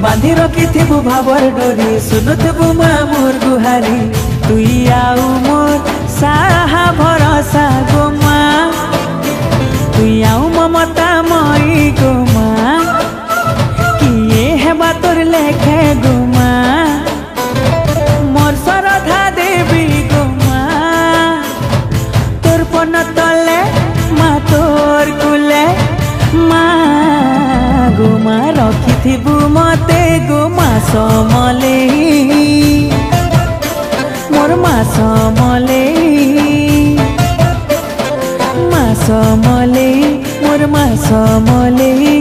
बांधी रखिथिबु भावर डोरी सुनुथिबु माँ मोर गुहारी तुई आउ मोर साहा भरोसा गो माँ तुई आउ ममता मई गो माँ किए हेबा तोर लेखे गो माँ मोर श्रद्धा देवी गो माँ तोर पन तले माँ तोर कुले माँ गो माँ रखिथिबु मते गो माँ समले मोर माँ समले माँ समले मोर माँ समले।